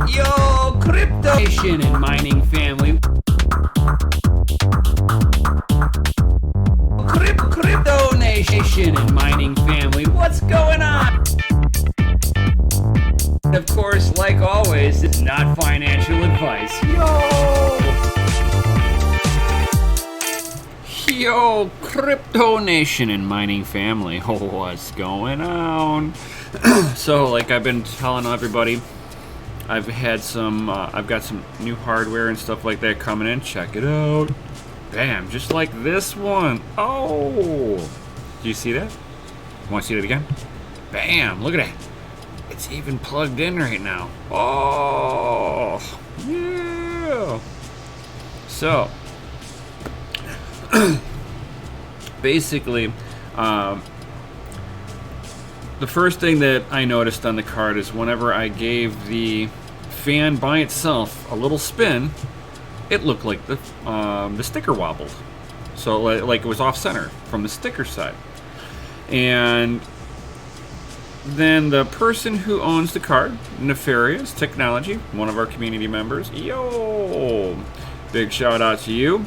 Yo, crypto nation and mining family. Crypto nation and mining family. What's going on? Of course, like always, it's not financial advice. Yo, crypto nation and mining family. What's going on? So, like I've been telling everybody, I've got some new hardware and stuff like that coming in. Check it out. Bam, just like this one. Oh, do you see that? Want to see that again? Bam, look at that. It's even plugged in right now. Oh, yeah. So, basically, the first thing that I noticed on the card is whenever I gave the fan by itself a little spin, it looked like the sticker wobbled. So like it was off center from the sticker side. And then the person who owns the card, Nefarious Technology, one of our community members, yo, big shout out to you.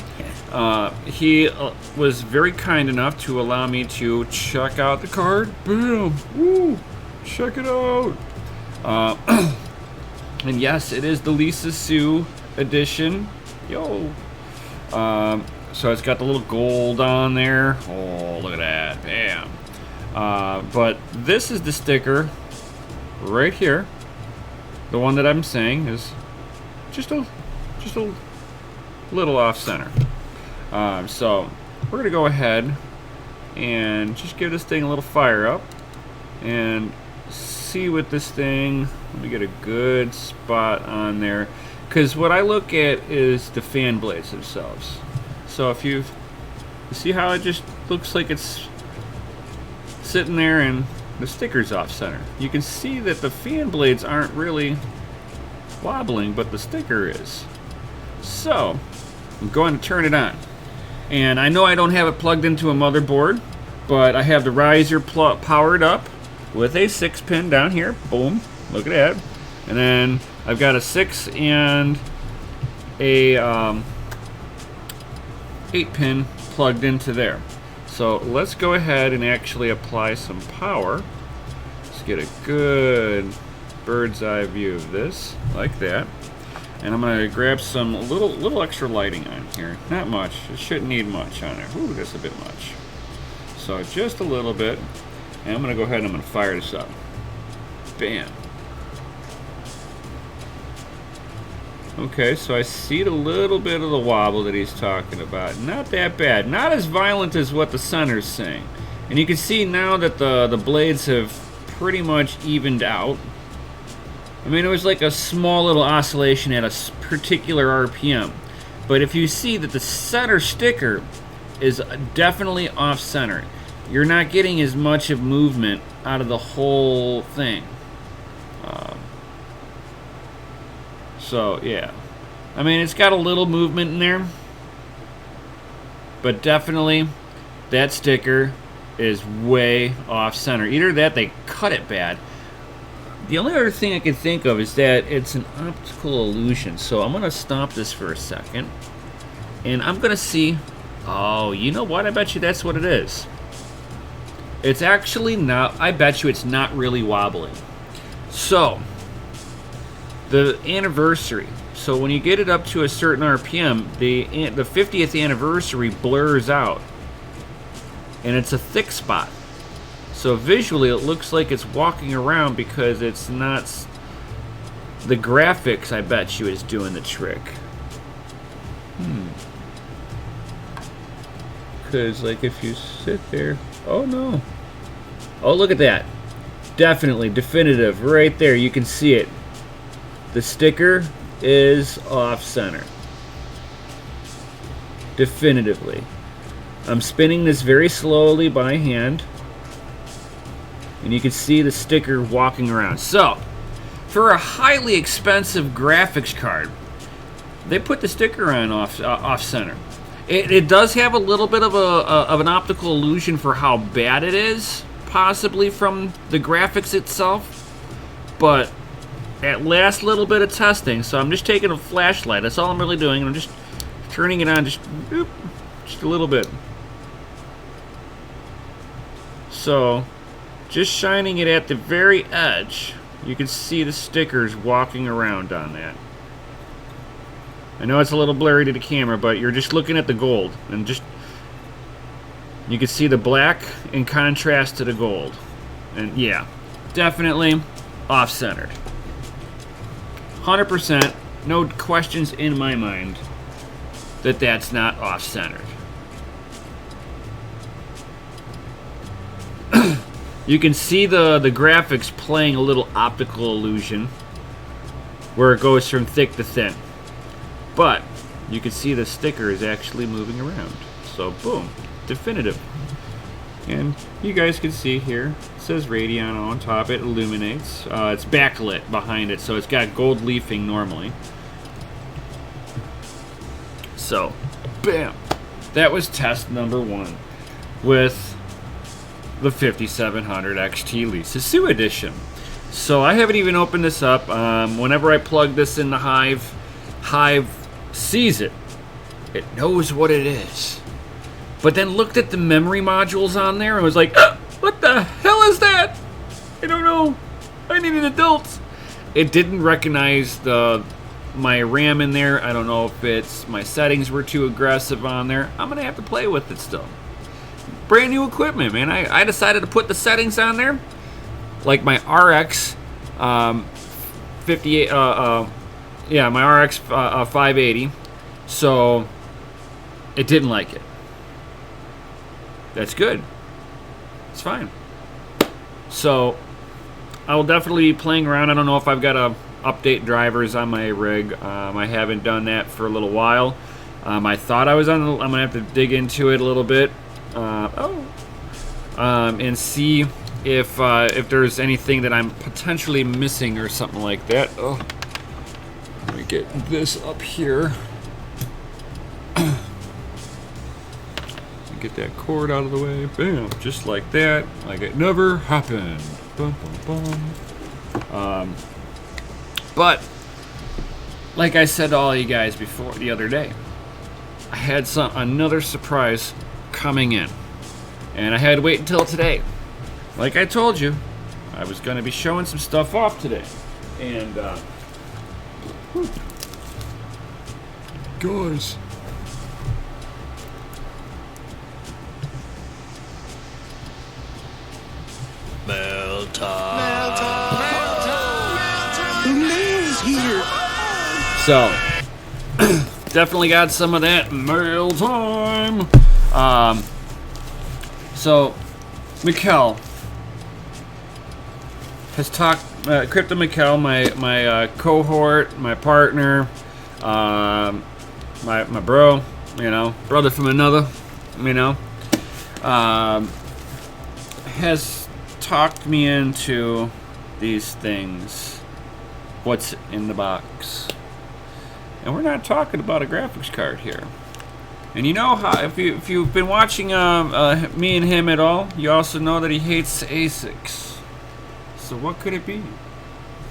He was very kind enough to allow me to check out the card. Boom, woo, check it out. And yes, it is the Lisa Sue edition. Yo. So it's got the little gold on there. Oh, look at that. Bam. But this is the sticker right here. The one that I'm saying is just a little off center. So we're gonna go ahead and just give this thing a little fire up and see what this thing. Let me get a good spot on there, because what I look at is the fan blades themselves. So if you see how it just looks like it's sitting there and the sticker's off center, you can see that the fan blades aren't really wobbling, but the sticker is. So I'm going to turn it on, and I know I don't have it plugged into a motherboard, but I have the riser powered up with a 6-pin down here. Boom, look at that. And then I've got a 6 and a 8-pin plugged into there. So let's go ahead and actually apply some power. Let's get a good bird's eye view of this, like that. And I'm going to grab some little extra lighting on here. Not much. It shouldn't need much on there. Ooh, that's a bit much. So just a little bit. And I'm going to go ahead and I'm going to fire this up. Bam. Okay, so I see a little bit of the wobble that he's talking about. Not that bad. Not as violent as what the center's saying. And you can see now that the blades have pretty much evened out. I mean, it was like a small little oscillation at a particular RPM. But if you see that the center sticker is definitely off center, you're not getting as much of movement out of the whole thing. So, yeah. I mean, it's got a little movement in there. But definitely, that sticker is way off center. Either that, they cut it bad. The only other thing I can think of is that it's an optical illusion. So I'm going to stop this for a second. And I'm going to see... Oh, you know what? I bet you that's what it is. It's actually not... I bet you it's not really wobbling. So... the anniversary. So when you get it up to a certain RPM, the 50th anniversary blurs out, and it's a thick spot. So visually, it looks like it's walking around because it's not. The graphics, I bet you, is doing the trick. Because like if you sit there, oh no, oh look at that, definitely definitive right there. You can see it. The sticker is off center. Definitively. I'm spinning this very slowly by hand. And you can see the sticker walking around. So, for a highly expensive graphics card, they put the sticker on off center. It does have a little bit of an optical illusion for how bad it is, possibly from the graphics itself. But that last little bit of testing. So I'm just taking a flashlight. That's all I'm really doing. I'm just turning it on just a little bit. So just shining it at the very edge. You can see the stickers walking around on that. I know it's a little blurry to the camera, but you're just looking at the gold. And just you can see the black in contrast to the gold. And yeah, definitely off-centered. 100%, no questions in my mind that that's not off-centered. You can see the graphics playing a little optical illusion where it goes from thick to thin. But you can see the sticker is actually moving around. So boom, definitive. And you guys can see here, it says Radeon on top, it illuminates. It's backlit behind it, so it's got gold leafing normally. So, bam. That was test number 1 with the 5700 XT Lisa Sue edition. So I haven't even opened this up. Whenever I plug this in the Hive sees it. It knows what it is. But then looked at the memory modules on there and was like, what the hell is that? I don't know. I need an adult. It didn't recognize my RAM in there. I don't know if it's my settings were too aggressive on there. I'm going to have to play with it still. Brand new equipment, man. I decided to put the settings on there. Like my RX 58, yeah, my RX 580. So it didn't like it. That's good. It's fine. So I will definitely be playing around. I don't know if I've got to update drivers on my rig. I haven't done that for a little while. I thought I was on. I'm gonna have to dig into it a little bit. And see if there's anything that I'm potentially missing or something like that. Oh, let me get this up here. Get that cord out of the way. Bam, just like that. Like it never happened. Bum, bum, bum. But like I said to all you guys before the other day, I had another surprise coming in, and I had to wait until today. Like I told you, I was going to be showing some stuff off today, and guys, mail time. Mail time. Mail time. The mail's here. So definitely got some of that mail time. So Mikkel has talked, Crypto Mikkel, my cohort, my partner, my bro, you know, brother from another, you know, has talked me into these things. What's in the box? And we're not talking about a graphics card here. And you know how, if you've been watching me and him at all, you also know that he hates ASICs. So what could it be?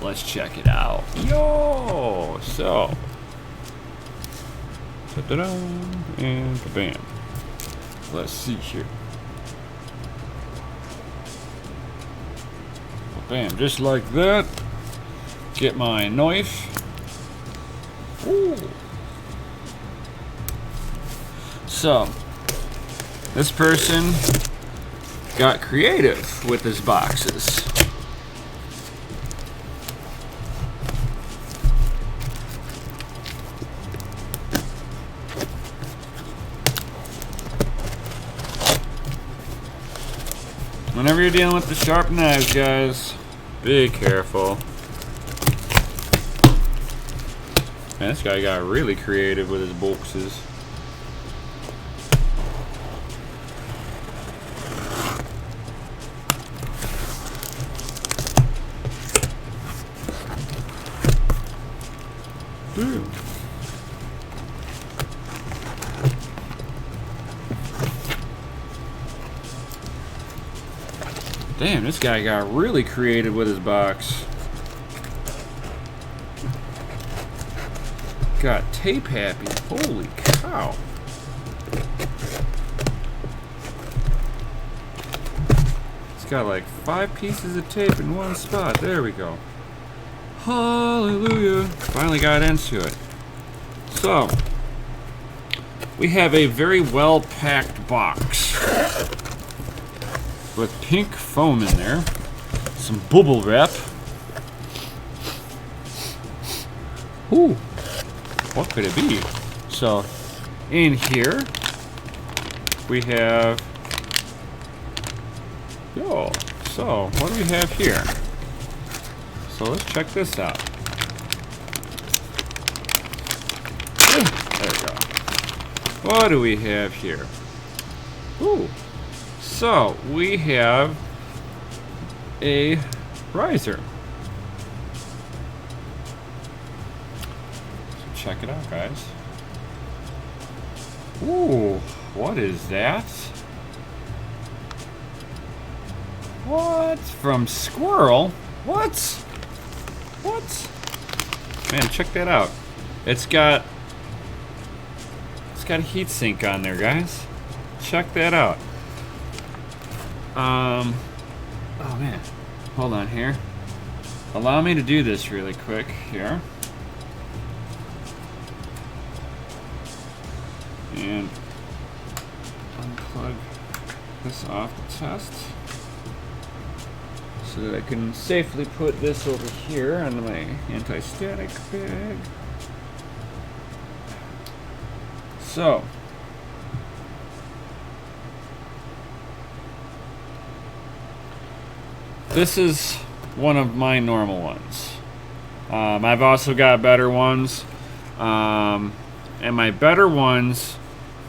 Let's check it out. Yo! So, ta-da, and bam. Let's see here. Bam, just like that. Get my knife. Ooh. So, this person got creative with his boxes. Whenever you're dealing with the sharp knives, guys, be careful. Man, this guy got really creative with his boxes. Boom. Damn, this guy got really creative with his box. got tape happy. Holy cow. It's got like 5 pieces of tape in one spot. There we go. Hallelujah. Finally got into it. So, we have a very well packed box with pink foam in there, some bubble wrap. Ooh, what could it be? So, in here, we have, so what do we have here? So let's check this out. There we go. What do we have here? Ooh, so we have a riser. Check it out, guys. Ooh, what is that? What? From Squirrel? What? What? Man, check that out. It's got a heat sink on there, guys. Check that out. Oh man. Hold on here. Allow me to do this really quick here. And unplug this off the test so that I can safely put this over here on my anti-static bag. So, this is one of my normal ones. I've also got better ones, and my better ones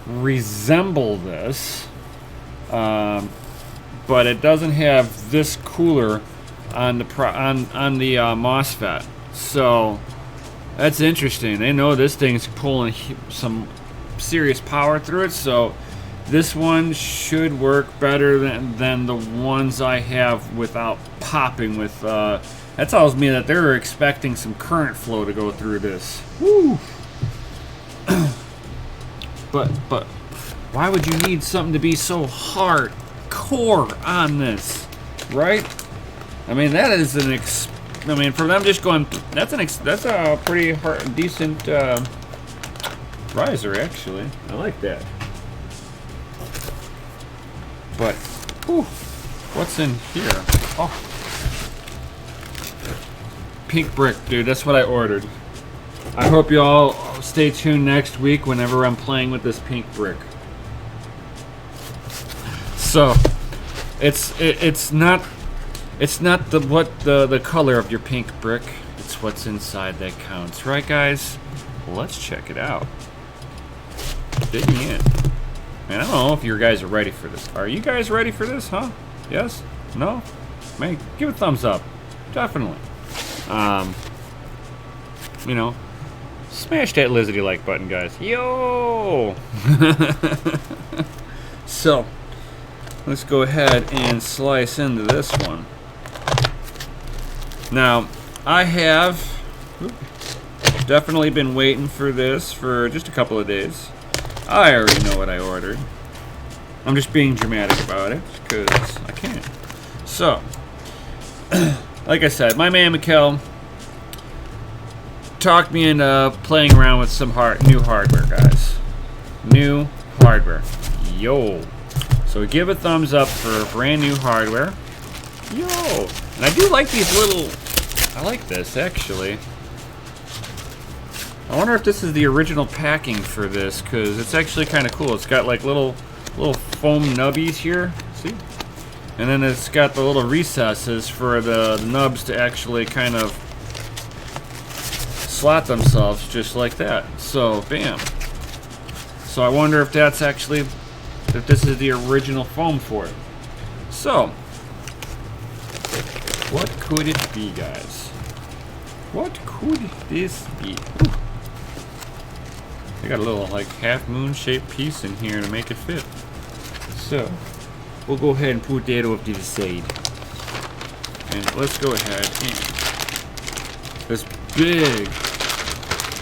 resemble this, but it doesn't have this cooler on the MOSFET. So that's interesting. They know this thing's pulling some serious power through it, so this one should work better than the ones I have without popping with. That tells me that they're expecting some current flow to go through this. Woo! But why would you need something to be so hardcore on this, right? I mean, that is I mean, for them just going, that's a pretty decent riser, actually. I like that. But, whew, what's in here? Oh, pink brick, dude. That's what I ordered. I hope you all stay tuned next week whenever I'm playing with this pink brick. So, it's not the color of your pink brick. It's what's inside that counts, right, guys? Well, let's check it out. Dig me in. Man, I don't know if you guys are ready for this. Are you guys ready for this, huh? Yes? No? Man, give a thumbs up. Definitely. You know, smash that lizardy like button, guys. Yo! So, let's go ahead and slice into this one. Now, I have definitely been waiting for this for just a couple of days. I already know what I ordered. I'm just being dramatic about it because I can. So, like I said, my man Mikkel talked me into playing around with some new hardware, guys. New hardware. Yo. So give a thumbs up for brand new hardware. Yo. And I do like these little, I like this actually. I wonder if this is the original packing for this, because it's actually kind of cool. It's got like little foam nubbies here, see? And then it's got the little recesses for the nubs to actually kind of slot themselves just like that. So, bam. So I wonder if that's actually, if this is the original foam for it. So, what could it be, guys? What could this be? Ooh. I got a little like half moon shaped piece in here to make it fit. So we'll go ahead and put that off to the side. And let's go ahead and this big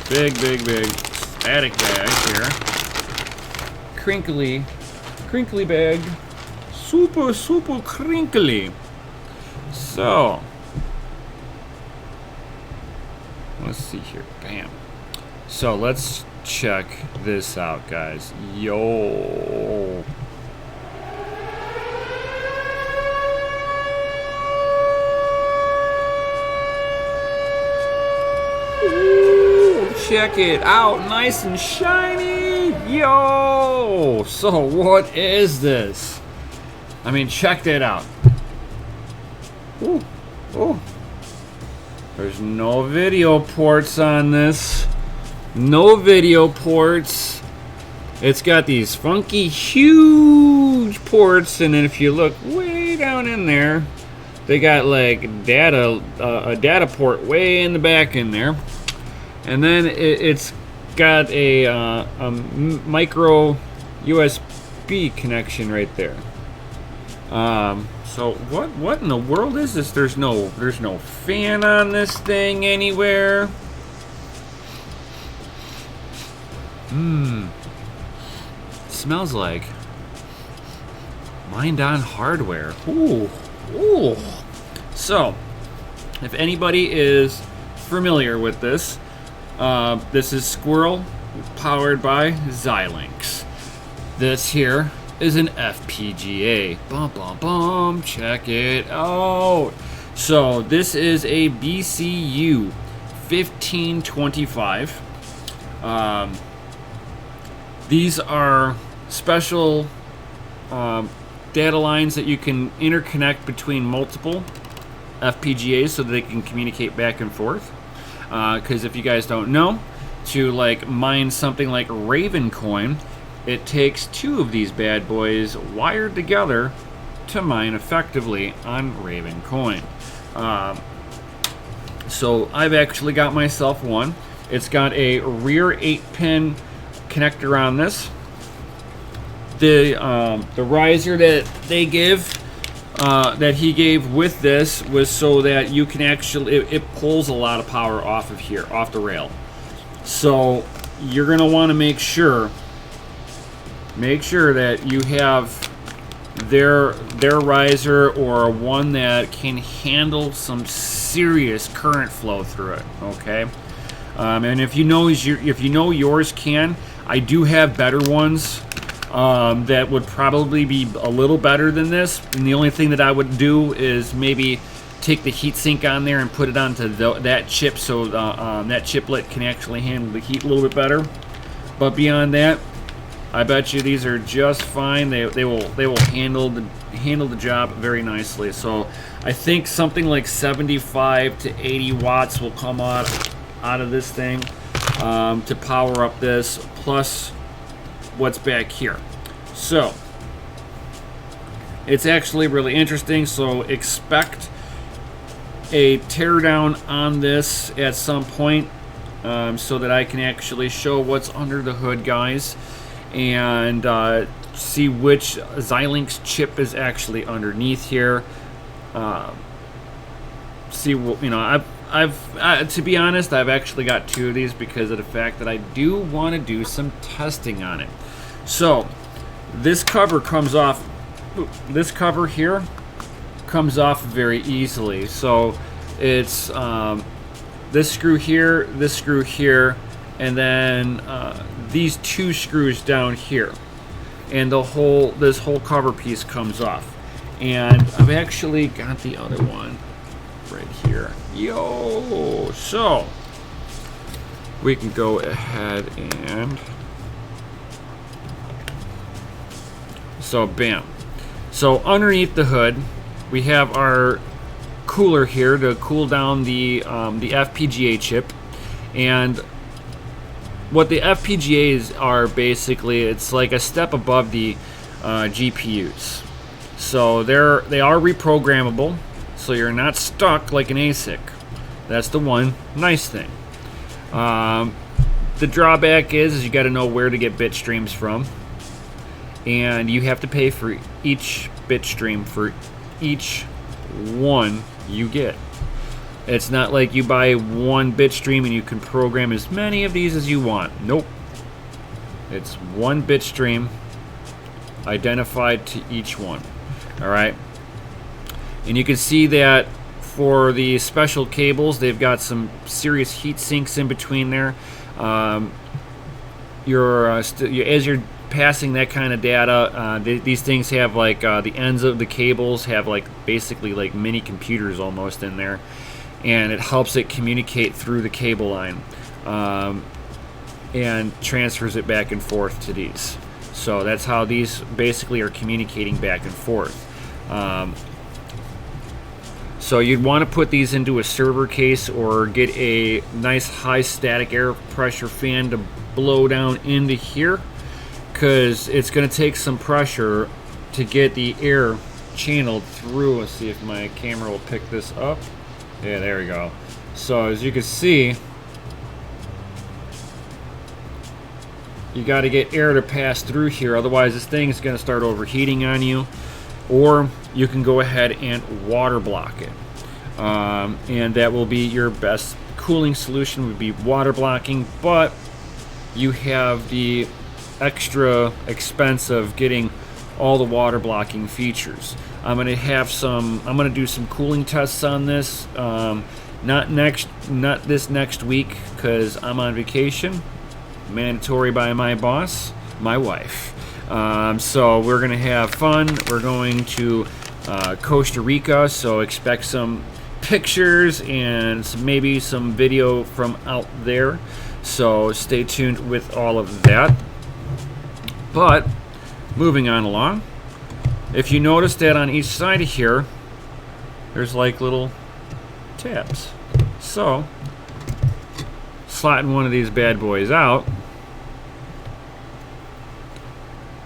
big static bag here. Crinkly bag. Super crinkly. So, let's see here. Bam. So let's check this out, guys. Yo. Ooh, check it out. Nice and shiny. Yo. So what is this? I mean, check that out. Ooh. Ooh. There's no video ports on this. No video ports. It's got these funky, huge ports, and then if you look way down in there, they got like a data port way in the back in there, and then it's got a micro USB connection right there. So what in the world is this? There's no fan on this thing anywhere. Smells like Mind On hardware. Ooh. So, if anybody is familiar with this, this is Squirrel powered by Xilinx. This here is an FPGA. Bum. Check it out. So, this is a BCU 1525. These are special data lines that you can interconnect between multiple FPGAs so that they can communicate back and forth. Because if you guys don't know, to like mine something like Raven coin, it takes two of these bad boys wired together to mine effectively on Raven coin. So I've actually got myself one. It's got a rear 8-pin connector on this. The riser that they give, that he gave with this, was so that you can actually it pulls a lot of power off of here, off the rail. So you're gonna want to make sure that you have their riser, or one that can handle some serious current flow through it. Okay, and if you know yours can, I do have better ones that would probably be a little better than this. And the only thing that I would do is maybe take the heatsink on there and put it onto that chip, so that chiplet can actually handle the heat a little bit better. But beyond that, I bet you these are just fine. They will handle the job very nicely. So I think something like 75 to 80 watts will come out of this thing to power up this, plus what's back here. So it's actually really interesting. So expect a teardown on this at some point, so that I can actually show what's under the hood, guys, and see which Xilinx chip is actually underneath here. See what, you know, I've to be honest, I've actually got two of these because of the fact that I do want to do some testing on it. So this cover comes off. This cover here comes off very easily. So it's this screw here, and then these two screws down here, and this whole cover piece comes off. And I've actually got the other one right here. Yo, so we can go ahead and bam. So underneath the hood, we have our cooler here to cool down the FPGA chip. And what the FPGAs are, basically, it's like a step above the GPUs. So they are reprogrammable, so you're not stuck like an ASIC. That's the one nice thing. The drawback is you got to know where to get bit streams from, and you have to pay for each bit stream for each one you get. It's not like you buy one bit stream and you can program as many of these as you want. Nope. It's one bit stream identified to each one. All right. And you can see that for the special cables, they've got some serious heat sinks in between there. As you're passing that kind of data, these things have like the ends of the cables have like basically like mini computers almost in there, and it helps it communicate through the cable line and transfers it back and forth to these. So that's how these basically are communicating back and forth. So you'd want to put these into a server case or get a nice high static air pressure fan to blow down into here, because it's going to take some pressure to get the air channeled through. Let's see if my camera will pick this up. Yeah, there we go. So as you can see, you got to get air to pass through here, otherwise this thing is going to start overheating on you. Or you can go ahead and water block it, and that will be your best cooling solution, would be water blocking, but you have the extra expense of getting all the water blocking features. I'm going to do some cooling tests on this, not this next week, because I'm on vacation, mandatory by my boss, my wife. So we're going to have fun. We're going to Costa Rica, so expect some pictures and maybe some video from out there. So stay tuned with all of that. But moving on along, if you notice that on each side of here, there's like little tabs. So slotting one of these bad boys out,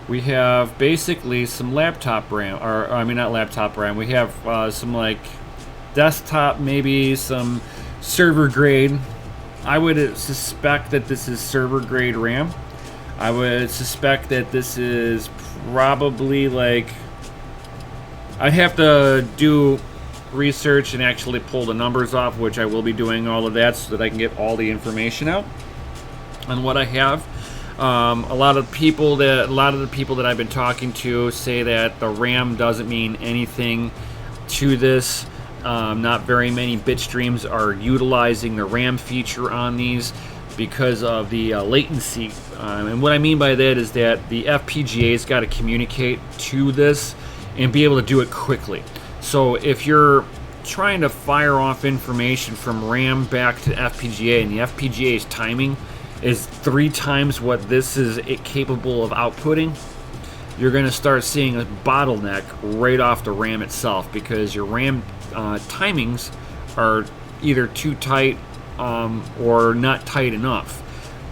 we have basically some laptop RAM, or I mean not laptop RAM, we have some like desktop, maybe some server grade. I would suspect that this is server grade RAM. I would suspect that this is probably like, I'd have to do research and actually pull the numbers off, which I will be doing all of that so that I can get all the information out on what I have. A lot of the people that I've been talking to say that the RAM doesn't mean anything to this. Not very many bit streams are utilizing the RAM feature on these because of the latency. And what I mean by that is that the FPGA's got to communicate to this and be able to do it quickly. So if you're trying to fire off information from RAM back to FPGA, and the FPGA's timing is 3 times what this is capable of outputting, you're going to start seeing a bottleneck right off the RAM itself, because your RAM timings are either too tight or not tight enough.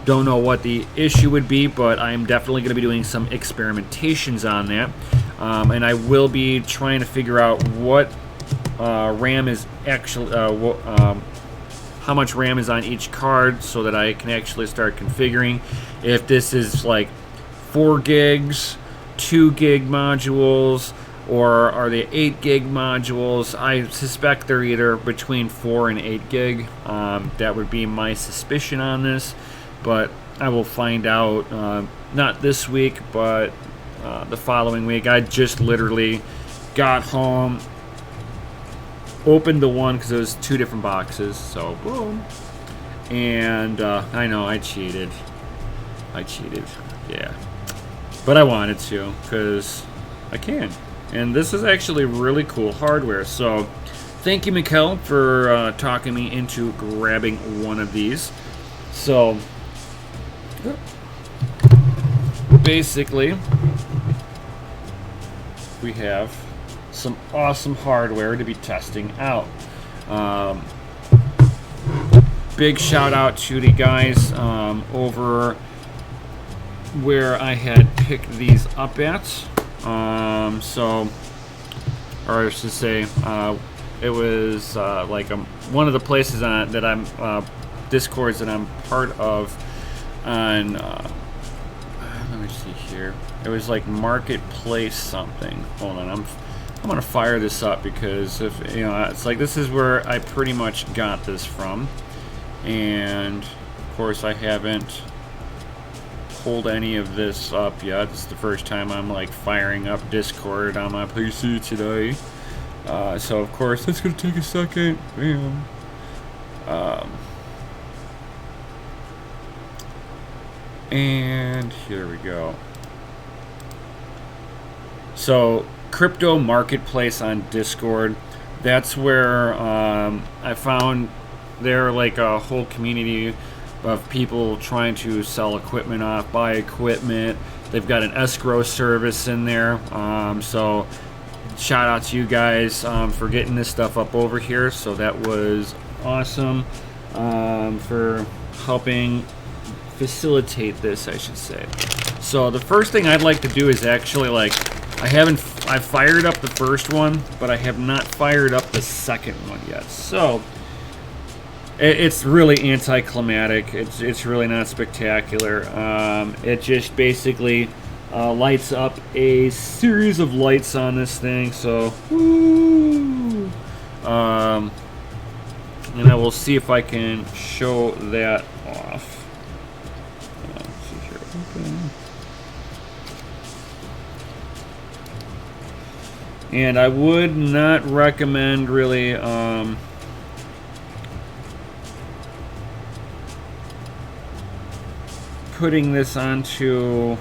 Don't know what the issue would be, but I'm definitely going to be doing some experimentations on that, and I will be trying to figure out what RAM is actually how much RAM is on each card, so that I can actually start configuring if this is like 4 gigs, 2 gig modules, or are they 8 gig modules. I suspect they're either between 4 and 8 gig. That would be my suspicion on this, but I will find out not this week, but the following week. I just literally got home, opened the one because it was 2 different boxes, so boom. And I know I cheated, yeah, but I wanted to because I can. And this is actually really cool hardware. So thank you, Mikkel, for talking me into grabbing one of these. So basically, we have some awesome hardware to be testing out. Big shout out to the guys over where I had picked these up at. Or I should say, it was like one of the places that I'm Discords that I'm part of on. Let me see here. It was like Marketplace something. Hold on, I'm gonna fire this up because if it's like this is where I pretty much got this from, and of course I haven't pulled any of this up yet. It's the first time I'm like firing up Discord on my PC today, so of course that's gonna take a second. Bam. And here we go. So crypto marketplace on Discord, that's where I found there like a whole community of people trying to sell equipment off, buy equipment. They've got an escrow service in there, so shout out to you guys for getting this stuff up over here. So that was awesome, for helping facilitate this, I should say. So the first thing I'd like to do is actually like I fired up the first one, but I have not fired up the second one yet. So it's really anticlimactic. It's really not spectacular. It just basically lights up a series of lights on this thing. So woo! And I will see if I can show that off. Let's see here. Open. And I would not recommend really putting this onto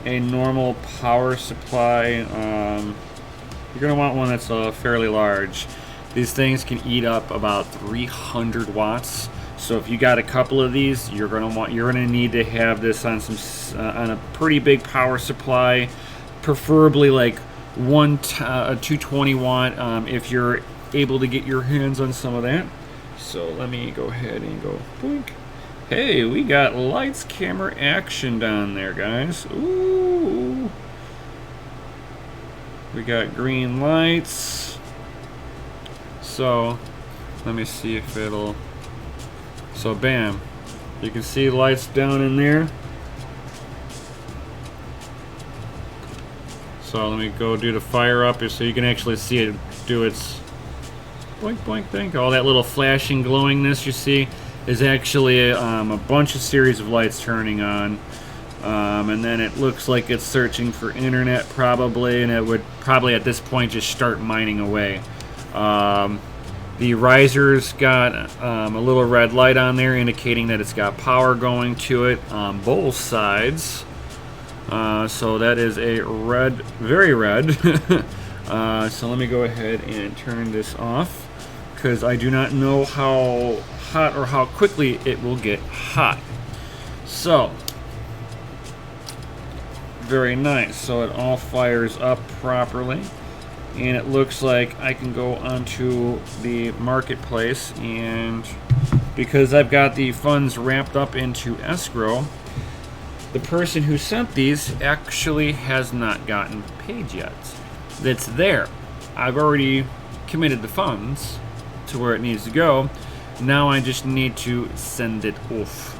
a normal power supply. You're going to want one that's fairly large. These things can eat up about 300 watts. So if you got a couple of these, you're going to need to have this on on a pretty big power supply, preferably like a 220 watt, if you're able to get your hands on some of that. So let me go ahead and go blink. Hey, we got lights, camera, action down there, guys. Ooh. We got green lights. So, let me see if it'll... So, bam. You can see lights down in there. So, let me go do the fire up so you can actually see it do its boink boink thing. All that little flashing glowingness you see is actually a bunch of series of lights turning on. And then it looks like it's searching for internet probably, and it would probably at this point just start mining away. The riser's got a little red light on there indicating that it's got power going to it on both sides. So that is a red, very red. So let me go ahead and turn this off, because I do not know how hot or how quickly it will get hot. So very nice. So it all fires up properly, and it looks like I can go onto the marketplace, and because I've got the funds wrapped up into escrow, the person who sent these actually has not gotten paid yet. That's there. I've already committed the funds to where it needs to go. Now I just need to send it off.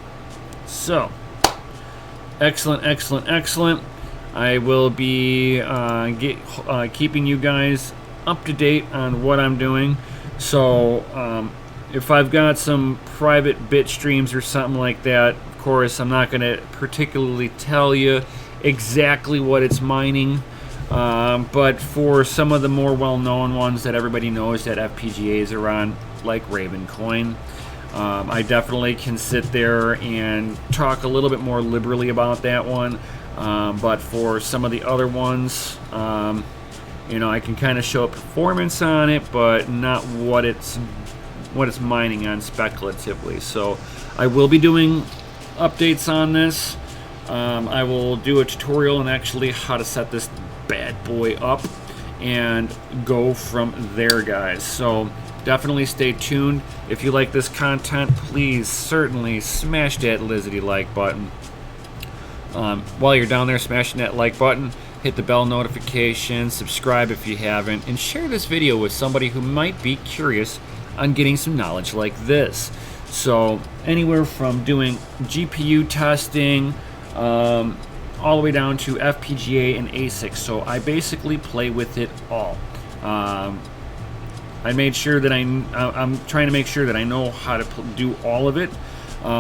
So excellent, excellent, excellent. I will be keeping you guys up to date on what I'm doing. So if I've got some private bit streams or something like that, of course I'm not going to particularly tell you exactly what it's mining. But for some of the more well-known ones that everybody knows that FPGAs are on, like Ravencoin, I definitely can sit there and talk a little bit more liberally about that one. But for some of the other ones, I can kind of show a performance on it, but not what it's mining on speculatively. So I will be doing updates on this. I will do a tutorial on actually how to set this bad boy up and go from there, guys. So definitely stay tuned. If you like this content, please certainly smash that Lizzy like button. While you're down there smashing that like button, hit the bell notification, subscribe if you haven't, and share this video with somebody who might be curious on getting some knowledge like this. So anywhere from doing GPU testing, all all the way down to FPGA and ASIC. So I basically play with it all. I made sure that I'm trying to make sure that I know how to do all of it.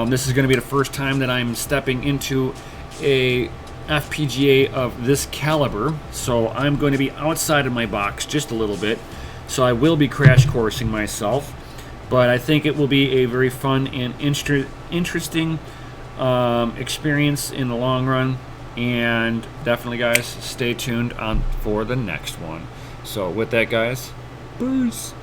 This is going to be the first time that I'm stepping into a FPGA of this caliber, so I'm going to be outside of my box just a little bit. So I will be crash coursing myself, but I think it will be a very fun and interesting experience in the long run. And definitely, guys, stay tuned on for the next one. So with that, guys, peace.